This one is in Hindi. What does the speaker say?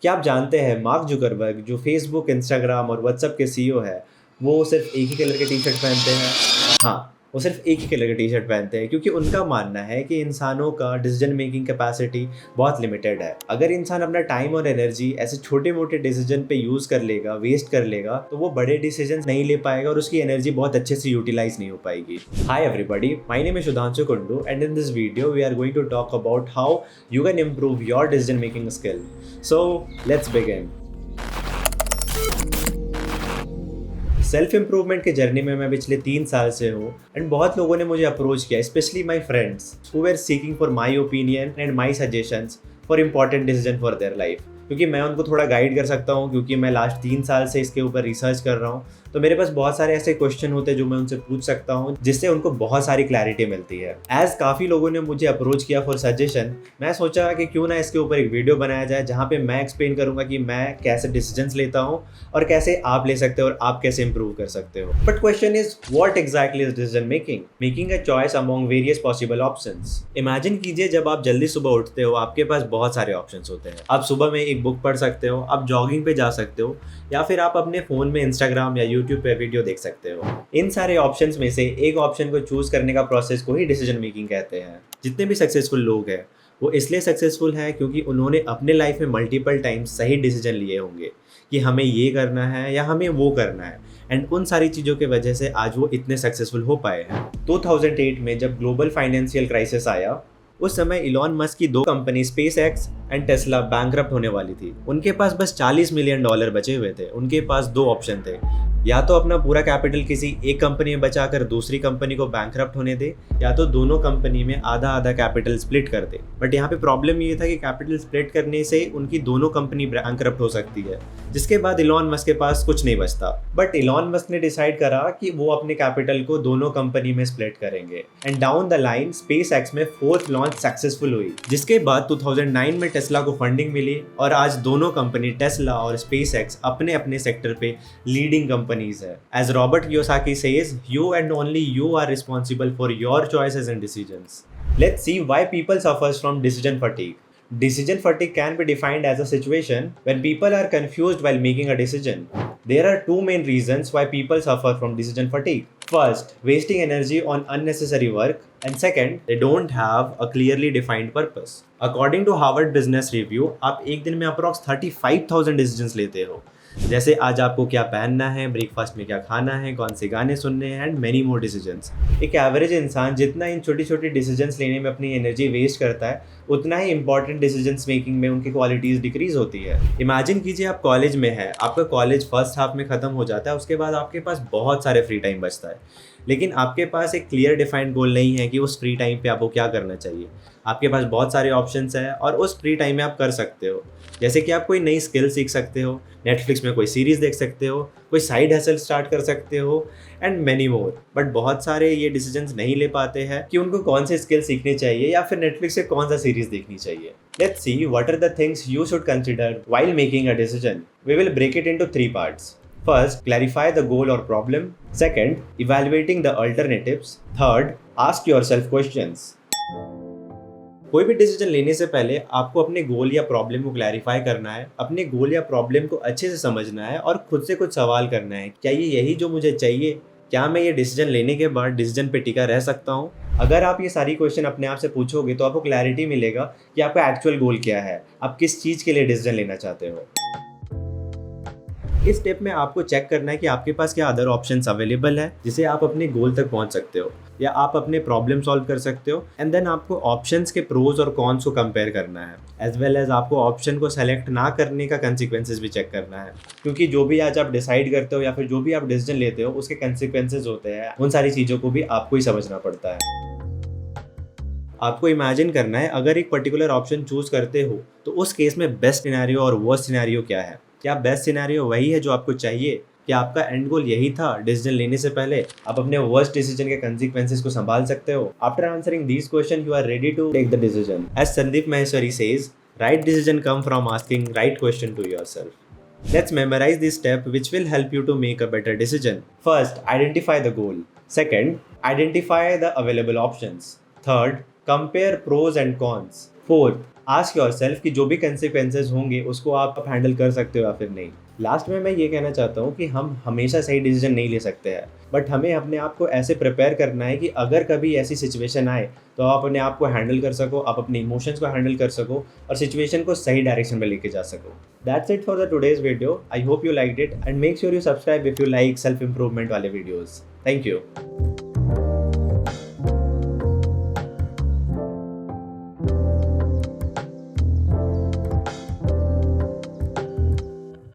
क्या आप जानते हैं मार्क जुकरबर्ग जो फेसबुक, इंस्टाग्राम और व्हाट्सएप के सीईओ है, वो सिर्फ एक ही कलर के टी-शर्ट पहनते हैं? हाँ, वो सिर्फ एक ही कलर के टी-शर्ट पहनते हैं क्योंकि उनका मानना है कि इंसानों का डिसीजन मेकिंग कैपेसिटी बहुत लिमिटेड है। अगर इंसान अपना टाइम और एनर्जी ऐसे छोटे-मोटे डिसीजन पे यूज़ कर लेगा, वेस्ट कर लेगा, तो वो बड़े डिसीजंस नहीं ले पाएगा और उसकी एनर्जी बहुत अच्छे से यूटिलाइज़ नहीं हो पाएगी। Hi everybody, my name is Sudhanshu Kundu and in this video we are going to talk about how you can improve your decision making skill. So let's begin. Self improvement के जर्नी में मैं पिछले 3 साल से हूँ एंड बहुत लोगों ने मुझे अप्रोच किया, specially my friends who were seeking for my opinion and my suggestions for important decision for their life. क्योंकि मैं उनको थोड़ा गाइड कर सकता हूँ, क्योंकि मैं लास्ट 3 साल से इसके ऊपर रिसर्च कर रहा हूँ, तो मेरे पास बहुत सारे ऐसे क्वेश्चन होते हैं जो मैं उनसे पूछ सकता हूँ, जिससे उनको बहुत सारी क्लैरिटी मिलती है। एज काफ़ी लोगों ने मुझे अप्रोच किया फॉर सजेशन, मैं सोचा कि क्यों ना इसके ऊपर एक वीडियो बनाया जाए जहाँ पे मैं एक्सप्लेन करूँगा कि मैं कैसे डिसीजंस लेता हूँ और कैसे आप ले सकते हो और आप कैसे इंप्रूव कर सकते हो। But question is what exactly is decision making? Making a choice among various possible options. Imagine कीजिए जब आप जल्दी सुबह उठते हो, आपके पास बहुत सारे ऑप्शंस होते हैं। आप सुबह में एक बुक पढ़ सकते हो, आप जॉगिंग पे जा सकते हो, या फिर आप अपने फोन में इंस्टाग्राम या यूट्यूब पे वीडियो देख सकते हो। इन सारे ऑप्शंस में से एक ऑप्शन को चूज करने का प्रोसेस को ही डिसीजन मेकिंग कहते हैं। जितने भी सक्सेसफुल लोग हैं वो इसलिए सक्सेसफुल है क्योंकि उन्होंने अपने लाइफ में मल्टीपल टाइम्स सही डिसीजन लिए होंगे कि हमें ये करना है या हमें वो करना है, एंड उन सारी चीज़ों की वजह से आज वो इतने सक्सेसफुल हो पाए हैं। 2008 में जब ग्लोबल फाइनेंशियल क्राइसिस आया, उस समय इलॉन मस्क की 2 company space x and Tesla bankrupt होने वाली थी। उनके पास बस $40 मिलियन बचे हुए थे। उनके पास 2 ऑप्शन थे, या तो अपना पूरा कैपिटल किसी एक कंपनी में बचाकर दूसरी कंपनी को बैंकरप्ट होने दे, या तो दोनों कंपनी में आधा आधा कैपिटल स्प्लिट कर दे। बट यहाँ पे प्रॉब्लम ये था कि कैपिटल स्प्लिट करने से उनकी दोनों कंपनी बैंकरप्ट हो सकती है, जिसके बाद इलॉन मस्क के पास कुछ नहीं बचता। बट इलॉन मस्क ने डिसाइड करा कि वो अपने कैपिटल को दोनों कंपनी में स्प्लिट करेंगे, and down the line space x में 4th लॉन्च सक्सेसफुल हुई, जिसके बाद 2009 में टेस्ला को फंडिंग मिली और आज दोनों कंपनी टेस्ला और स्पेस एक्स अपने अपने सेक्टर पे लीडिंग कंपनीज है। As Robert Kiyosaki says, you and only you are responsible for your choices and decisions. Let's see why people suffers from decision fatigue. Decision fatigue can be defined as a situation when people are confused while making a decision. There are 2 main reasons why people suffer from decision fatigue. First, wasting energy on unnecessary work, and second, they don't have a clearly defined purpose. According to Harvard Business Review, आप एक दिन में approx 35,000 decisions लेते हो, जैसे आज आपको क्या पहनना है, ब्रेकफास्ट में क्या खाना है, कौन से गाने सुनने हैं, एंड मेनी मोर डिसीजंस। एक एवरेज इंसान जितना इन छोटी छोटी डिसीजंस लेने में अपनी एनर्जी वेस्ट करता है, उतना ही इंपॉर्टेंट डिसीजंस मेकिंग में उनकी क्वालिटीज़ डिक्रीज होती है। इमेजिन कीजिए आप कॉलेज में है, आपका कॉलेज फर्स्ट हाफ में ख़त्म हो जाता है, उसके बाद आपके पास बहुत सारे फ्री टाइम बचता है, लेकिन आपके पास एक क्लियर डिफाइंड गोल नहीं है कि उस फ्री टाइम पे आपको क्या करना चाहिए। आपके पास बहुत सारे ऑप्शंस हैं और उस फ्री टाइम में आप कर सकते हो, जैसे कि आप कोई नई स्किल सीख सकते हो, नेटफ्लिक्स में कोई सीरीज़ देख सकते हो, कोई साइड हसल स्टार्ट कर सकते हो, एंड मैनी मोर। बट बहुत सारे ये डिसीजंस नहीं ले पाते हैं कि उनको कौन से स्किल सीखने चाहिए या फिर नेटफ्लिक्स से कौन सा सीरीज़ देखनी चाहिए। Let's see what are the things you should consider while making a decision. We will break it into 3 parts. First, clarify the goal or problem. Second, evaluating the alternatives. Third, ask yourself questions. कोई भी डिसीजन लेने से पहले आपको अपने गोल या प्रॉब्लम को क्लैरिफाई करना है, अपने गोल या प्रॉब्लम को अच्छे से समझना है और खुद से कुछ सवाल करना है। क्या ये यही जो मुझे चाहिए? क्या मैं ये डिसीजन लेने के बाद डिसीजन पे टिका रह सकता हूँ? अगर आप ये सारी क्वेश्चन अपने आप से पूछोगे तो आपको क्लैरिटी मिलेगा कि आपका एक्चुअल गोल क्या है, आप किस चीज़ के लिए डिसीजन लेना चाहते हो। इस स्टेप में आपको चेक करना है कि आपके पास क्या अदर ऑप्शंस अवेलेबल है जिसे आप अपने गोल तक पहुंच सकते हो या आप अपने प्रॉब्लम सॉल्व कर सकते हो, एंड देन आपको ऑप्शंस के प्रोज और कॉन्स को कंपेयर करना है, एज वेल एज आपको ऑप्शन को सेलेक्ट ना करने का कंसिक्वेंसेस भी चेक करना है, क्योंकि जो भी आज आप डिसाइड करते हो या फिर जो भी आप डिसीजन लेते हो उसके कंसिक्वेंसेस होते हैं, उन सारी चीज़ों को भी आपको ही समझना पड़ता है। आपको इमेजिन करना है अगर एक पर्टिकुलर ऑप्शन चूज करते हो तो उस केस में बेस्ट सिनेरियो और वर्स्ट सिनेरियो क्या है। क्या बेस्ट सिनेरियो वही है जो आपको चाहिए? क्या आपका एंड गोल यही था डिसीजन लेने से पहले? आप अपने वर्स्ट डिसीजन के कंसिक्वेंसेस को संभाल सकते हो? After answering these question you are ready to take the decision. As Sandeep Maheshwari says, right decision come from asking right question to yourself. Let's memorize this step which will help you to make a better decision. First, identify the goal. Second, identify the available options. Third, compare pros and cons. Fourth, ask yourself कि जो भी कंसिक्वेंसेस होंगे उसको आप हैंडल कर सकते हो या फिर नहीं। लास्ट में मैं ये कहना चाहता हूँ कि हम हमेशा सही डिसीजन नहीं ले सकते हैं, बट हमें अपने आप को ऐसे प्रिपेयर करना है कि अगर कभी ऐसी सिचुएशन आए तो आप अपने आप को हैंडल कर सको, आप अपने इमोशंस को हैंडल कर सको और सिचुएशन को सही डायरेक्शन में लेके जा सको। That's it for the today's video. I hope you liked it and make sure you subscribe if you like self improvement वाले वीडियोज़। Thank you.